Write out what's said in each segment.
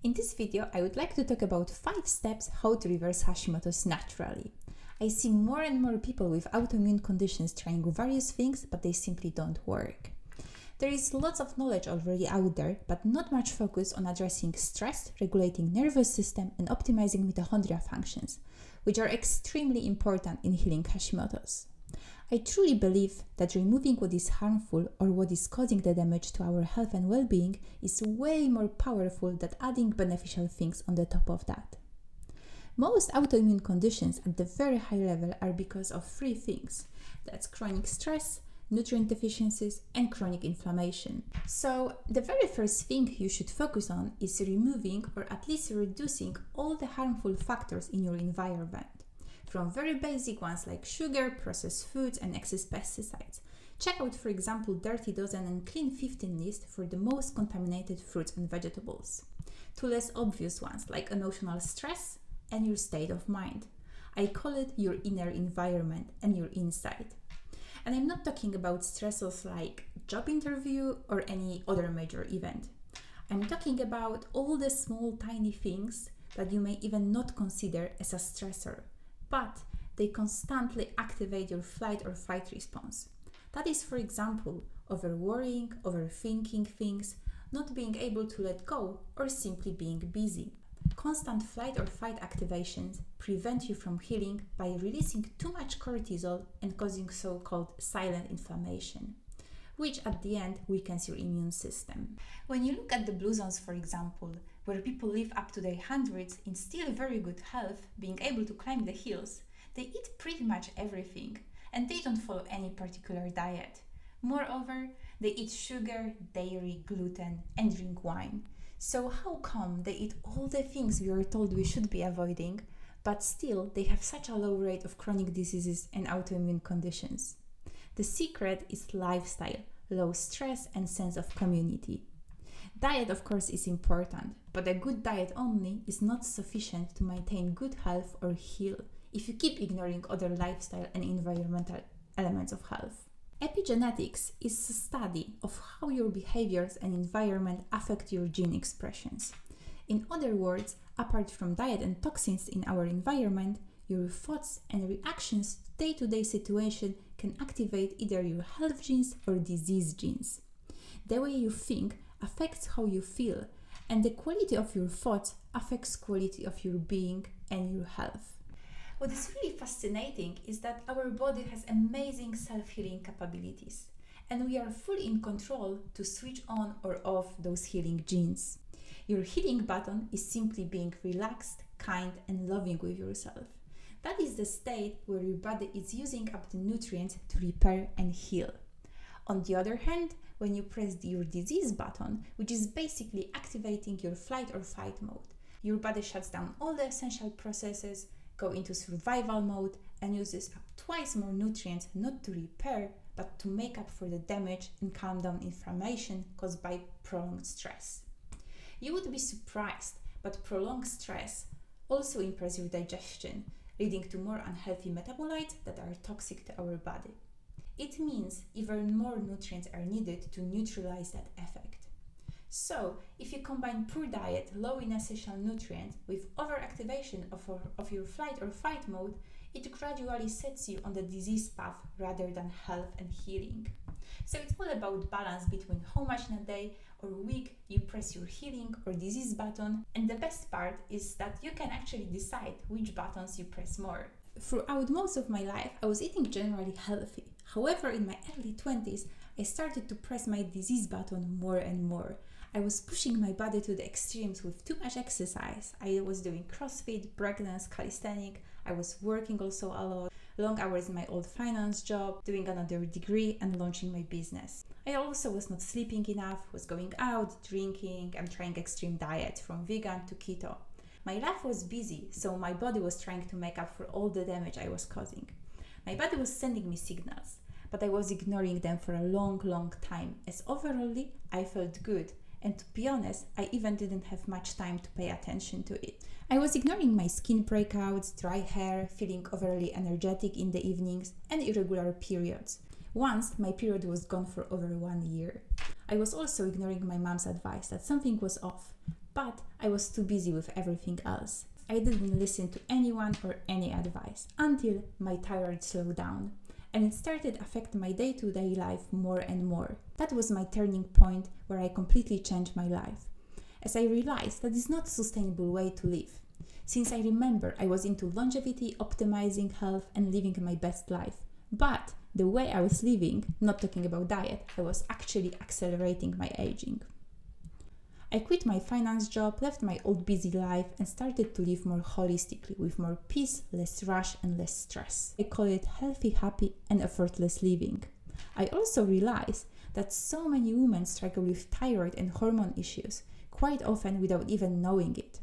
In this video, I would like to talk about 5 steps how to reverse Hashimoto's naturally. I see more and more people with autoimmune conditions trying various things, but they simply don't work. There is lots of knowledge already out there, but not much focus on addressing stress, regulating nervous system, and optimizing mitochondria functions, which are extremely important in healing Hashimoto's. I truly believe that removing what is harmful or what is causing the damage to our health and well-being is way more powerful than adding beneficial things on the top of that. Most autoimmune conditions at the very high level are because of 3 things. That's chronic stress, nutrient deficiencies, and chronic inflammation. So the very first thing you should focus on is removing or at least reducing all the harmful factors in your environment. From very basic ones like sugar, processed foods, and excess pesticides. Check out, for example, Dirty Dozen and Clean 15 list for the most contaminated fruits and vegetables. To less obvious ones like emotional stress and your state of mind. I call it your inner environment and your inside. And I'm not talking about stressors like job interview or any other major event. I'm talking about all the small tiny things that you may even not consider as a stressor, but they constantly activate your flight or fight response. That is, for example, over-worrying, overthinking things, not being able to let go, or simply being busy. Constant flight or fight activations prevent you from healing by releasing too much cortisol and causing so-called silent inflammation, which at the end weakens your immune system. When you look at the blue zones, for example, where people live up to their hundreds in still very good health, being able to climb the hills, they eat pretty much everything and they don't follow any particular diet. Moreover, they eat sugar, dairy, gluten, and drink wine. So how come they eat all the things we are told we should be avoiding, but still they have such a low rate of chronic diseases and autoimmune conditions? The secret is lifestyle, low stress, and sense of community. Diet, of course, is important, but a good diet only is not sufficient to maintain good health or heal if you keep ignoring other lifestyle and environmental elements of health. Epigenetics is a study of how your behaviors and environment affect your gene expressions. In other words, apart from diet and toxins in our environment, your thoughts and reactions to day-to-day situation can activate either your health genes or disease genes. The way you think affects how you feel, and the quality of your thoughts affects quality of your being and your health. What is really fascinating is that our body has amazing self-healing capabilities, and we are fully in control to switch on or off those healing genes. Your healing button is simply being relaxed, kind, and loving with yourself. That is the state where your body is using up the nutrients to repair and heal. On the other hand, when you press your disease button, which is basically activating your flight or fight mode, your body shuts down all the essential processes, go into survival mode, and uses up twice more nutrients not to repair, but to make up for the damage and calm down inflammation caused by prolonged stress. You would be surprised, but prolonged stress also impairs your digestion, leading to more unhealthy metabolites that are toxic to our body. It means even more nutrients are needed to neutralize that effect. So, if you combine poor diet, low in essential nutrients, with overactivation of your flight or fight mode, it gradually sets you on the disease path rather than health and healing. So it's all about balance between how much in a day or week you press your healing or disease button, and the best part is that you can actually decide which buttons you press more. Throughout most of my life, I was eating generally healthy. However, in my early 20s, I started to press my disease button more and more. I was pushing my body to the extremes with too much exercise. I was doing CrossFit, breakdance, calisthenics. I was working also a lot, long hours in my old finance job, doing another degree and launching my business. I also was not sleeping enough, was going out, drinking, and trying extreme diets from vegan to keto. My life was busy, so my body was trying to make up for all the damage I was causing. My body was sending me signals, but I was ignoring them for a long time, as overall I felt good. And to be honest, I even didn't have much time to pay attention to it. I was ignoring my skin breakouts, dry hair, feeling overly energetic in the evenings, and irregular periods. Once, my period was gone for over 1 year. I was also ignoring my mom's advice that something was off. but I was too busy with everything else. I didn't listen to anyone or any advice until my thyroid slowed down and it started affecting my day-to-day life more and more. That was my turning point where I completely changed my life, as I realized that it's not a sustainable way to live. Since I remember I was into longevity, optimizing health and living my best life, but the way I was living, not talking about diet, I was actually accelerating my aging. I quit my finance job, left my old busy life and started to live more holistically with more peace, less rush and less stress. I call it healthy, happy and effortless living. I also realized that so many women struggle with thyroid and hormone issues, quite often without even knowing it.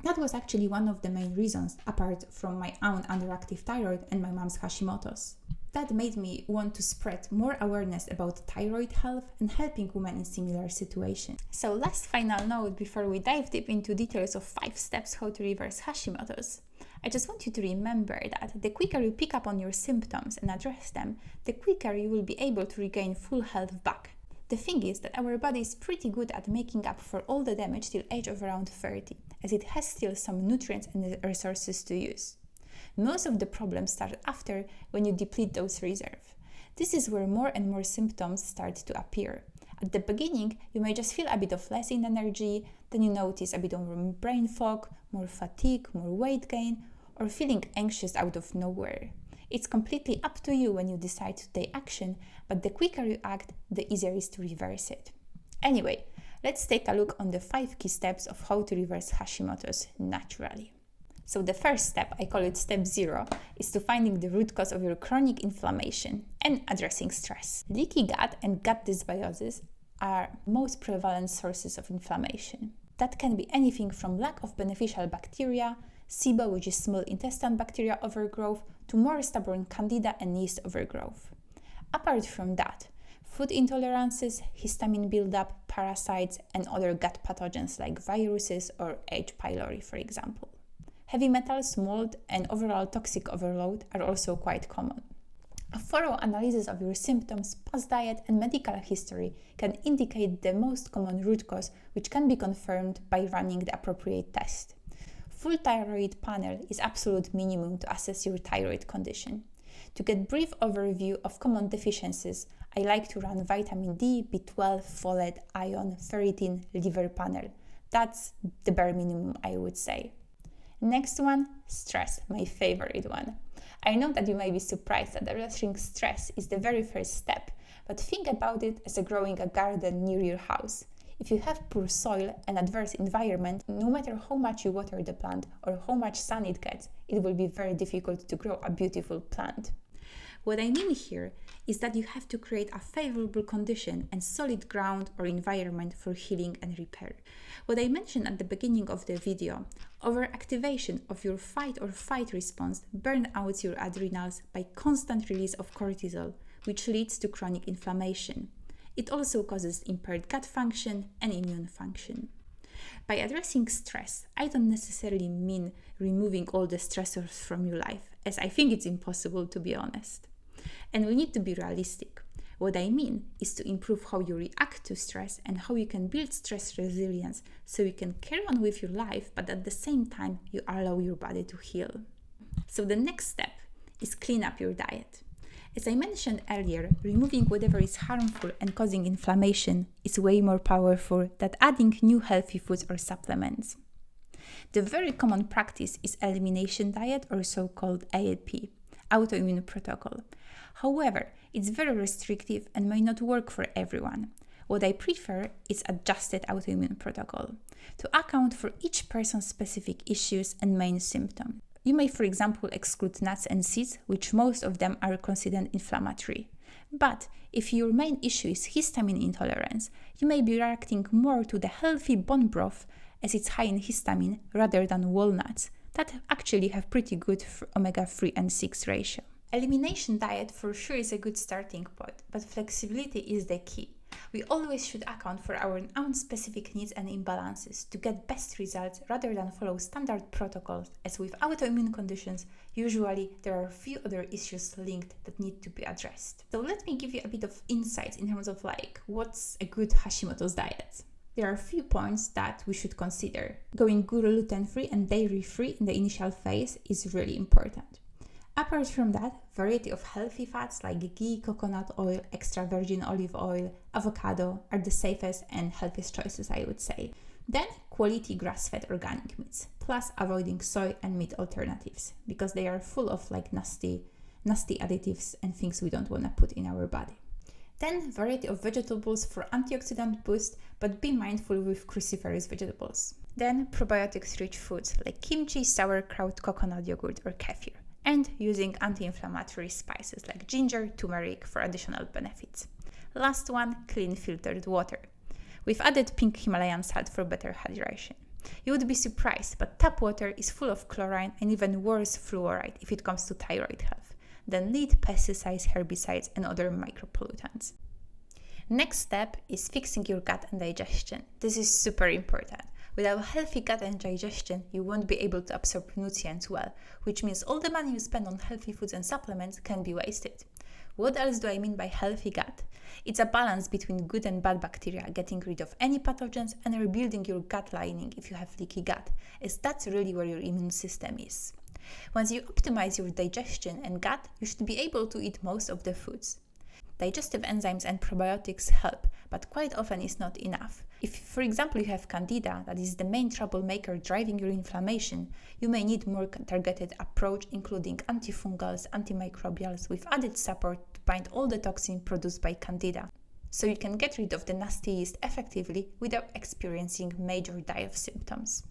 That was actually one of the main reasons, apart from my own underactive thyroid and my mom's Hashimoto's. That made me want to spread more awareness about thyroid health and helping women in similar situations. So last final note before we dive deep into details of 5 steps how to reverse Hashimoto's. I just want you to remember that the quicker you pick up on your symptoms and address them, the quicker you will be able to regain full health back. The thing is that our body is pretty good at making up for all the damage till age of around 30, as it has still some nutrients and resources to use. Most of the problems start after, when you deplete those reserves. This is where more and more symptoms start to appear. At the beginning, you may just feel a bit of less in energy, then you notice a bit of brain fog, more fatigue, more weight gain, or feeling anxious out of nowhere. It's completely up to you when you decide to take action, but the quicker you act, the easier it is to reverse it. Anyway, let's take a look on the 5 key steps of how to reverse Hashimoto's naturally. So the first step, I call it step 0, is to finding the root cause of your chronic inflammation and addressing stress. Leaky gut and gut dysbiosis are most prevalent sources of inflammation. That can be anything from lack of beneficial bacteria, SIBO, which is small intestine bacteria overgrowth, to more stubborn candida and yeast overgrowth. Apart from that, food intolerances, histamine buildup, parasites, and other gut pathogens like viruses or H. pylori, for example. Heavy metals, mold, and overall toxic overload are also quite common. A thorough analysis of your symptoms, past diet, and medical history can indicate the most common root cause, which can be confirmed by running the appropriate test. Full thyroid panel is absolute minimum to assess your thyroid condition. To get brief overview of common deficiencies, I like to run vitamin D, B12, folate, iron, ferritin, liver panel. That's the bare minimum, I would say. Next one, stress, my favorite one. I know that you may be surprised that addressing stress is the very first step, but think about it as growing a garden near your house. If you have poor soil and adverse environment, no matter how much you water the plant or how much sun it gets, it will be very difficult to grow a beautiful plant. What I mean here is that you have to create a favorable condition and solid ground or environment for healing and repair. What I mentioned at the beginning of the video, overactivation of your fight or flight response burns out your adrenals by constant release of cortisol, which leads to chronic inflammation. It also causes impaired gut function and immune function. By addressing stress, I don't necessarily mean removing all the stressors from your life, as I think it's impossible, to be honest. And we need to be realistic. What I mean is to improve how you react to stress and how you can build stress resilience so you can carry on with your life, but at the same time you allow your body to heal. So the next step is clean up your diet. As I mentioned earlier, removing whatever is harmful and causing inflammation is way more powerful than adding new healthy foods or supplements. The very common practice is elimination diet, or so-called AAP, autoimmune protocol. However, it's very restrictive and may not work for everyone. What I prefer is adjusted autoimmune protocol to account for each person's specific issues and main symptoms. You may, for example, exclude nuts and seeds, which most of them are considered inflammatory. But if your main issue is histamine intolerance, you may be reacting more to the healthy bone broth, as it's high in histamine, rather than walnuts that actually have pretty good omega-3 and 6 ratio. Elimination diet for sure is a good starting point, but flexibility is the key. We always should account for our own specific needs and imbalances to get best results rather than follow standard protocols, as with autoimmune conditions, usually there are a few other issues linked that need to be addressed. So let me give you a bit of insight in terms of what's a good Hashimoto's diet. There are a few points that we should consider. Going gluten-free and dairy-free in the initial phase is really important. Apart from that, variety of healthy fats like ghee, coconut oil, extra virgin olive oil, avocado are the safest and healthiest choices, I would say. Then quality grass-fed organic meats, plus avoiding soy and meat alternatives because they are full of nasty additives and things we don't want to put in our body. Then variety of vegetables for antioxidant boost, but be mindful with cruciferous vegetables. Then probiotics-rich foods like kimchi, sauerkraut, coconut yogurt or kefir, and using anti-inflammatory spices like ginger, turmeric for additional benefits. Last one, clean filtered water. We've added pink Himalayan salt for better hydration. You would be surprised, but tap water is full of chlorine and even worse fluoride if it comes to thyroid health than lead, pesticides, herbicides and other micropollutants. Next step is fixing your gut and digestion. This is super important. Without healthy gut and digestion, you won't be able to absorb nutrients well, which means all the money you spend on healthy foods and supplements can be wasted. What else do I mean by healthy gut? It's a balance between good and bad bacteria, getting rid of any pathogens and rebuilding your gut lining if you have leaky gut, as that's really where your immune system is. Once you optimize your digestion and gut, you should be able to eat most of the foods. Digestive enzymes and probiotics help, but quite often it's not enough. If, for example, you have candida, that is the main troublemaker driving your inflammation, you may need more targeted approach, including antifungals, antimicrobials, with added support to bind all the toxin produced by candida, so you can get rid of the nasty yeast effectively without experiencing major die-off symptoms.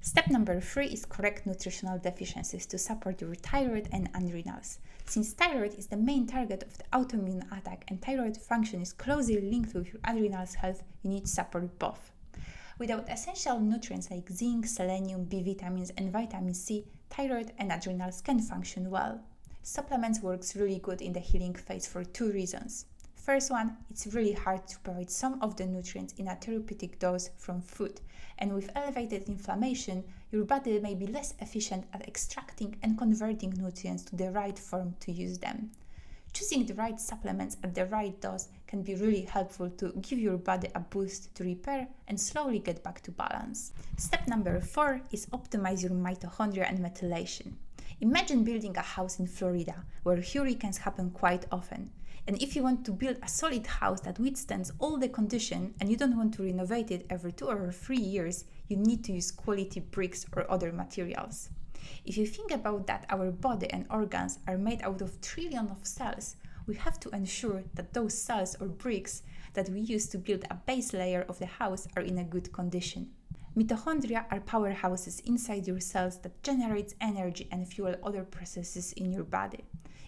Step number 3 is correct nutritional deficiencies to support your thyroid and adrenals. Since thyroid is the main target of the autoimmune attack and thyroid function is closely linked with your adrenals health, you need to support both. Without essential nutrients like zinc, selenium, B vitamins and vitamin C, thyroid and adrenals can function well. Supplements works really good in the healing phase for 2 reasons. First one, it's really hard to provide some of the nutrients in a therapeutic dose from food, and with elevated inflammation, your body may be less efficient at extracting and converting nutrients to the right form to use them. Choosing the right supplements at the right dose can be really helpful to give your body a boost to repair and slowly get back to balance. Step number 4 is optimize your mitochondria and methylation. Imagine building a house in Florida where hurricanes happen quite often. And if you want to build a solid house that withstands all the conditions and you don't want to renovate it every 2 or 3 years, you need to use quality bricks or other materials. If you think about that, our body and organs are made out of trillions of cells. We have to ensure that those cells or bricks that we use to build a base layer of the house are in a good condition. Mitochondria are powerhouses inside your cells that generate energy and fuel other processes in your body.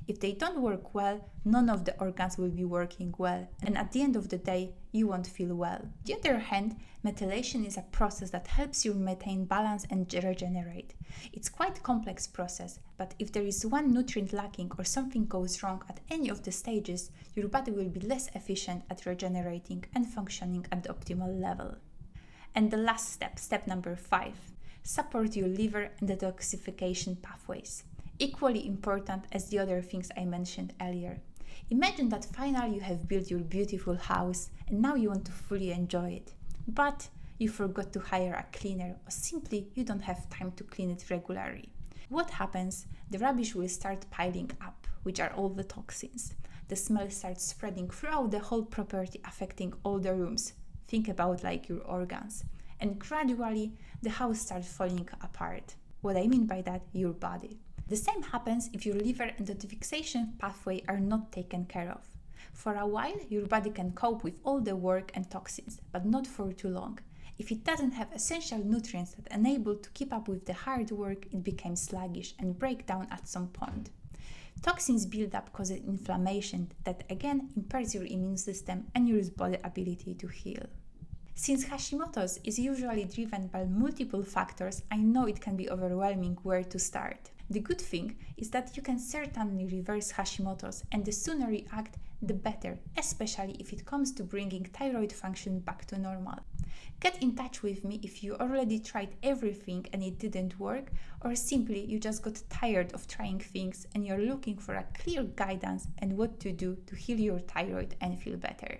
If they don't work well, none of the organs will be working well, and at the end of the day, you won't feel well. On the other hand, methylation is a process that helps you maintain balance and regenerate. It's quite a complex process, but if there is one nutrient lacking or something goes wrong at any of the stages, your body will be less efficient at regenerating and functioning at the optimal level. And the last step, step number 5, support your liver and detoxification pathways. Equally important as the other things I mentioned earlier. Imagine that finally you have built your beautiful house and now you want to fully enjoy it. But you forgot to hire a cleaner or simply you don't have time to clean it regularly. What happens? The rubbish will start piling up, which are all the toxins. The smell starts spreading throughout the whole property, affecting all the rooms. Think about like your organs. And gradually the house starts falling apart. What I mean by that, your body. The same happens if your liver and detoxification pathway are not taken care of. For a while, your body can cope with all the work and toxins, but not for too long. If it doesn't have essential nutrients that enable to keep up with the hard work, it becomes sluggish and break down at some point. Toxins build up causing inflammation that again impairs your immune system and your body's ability to heal. Since Hashimoto's is usually driven by multiple factors, I know it can be overwhelming where to start. The good thing is that you can certainly reverse Hashimoto's, and the sooner you act, the better, especially if it comes to bringing thyroid function back to normal. Get in touch with me if you already tried everything and it didn't work, or simply you just got tired of trying things and you're looking for a clear guidance and what to do to heal your thyroid and feel better.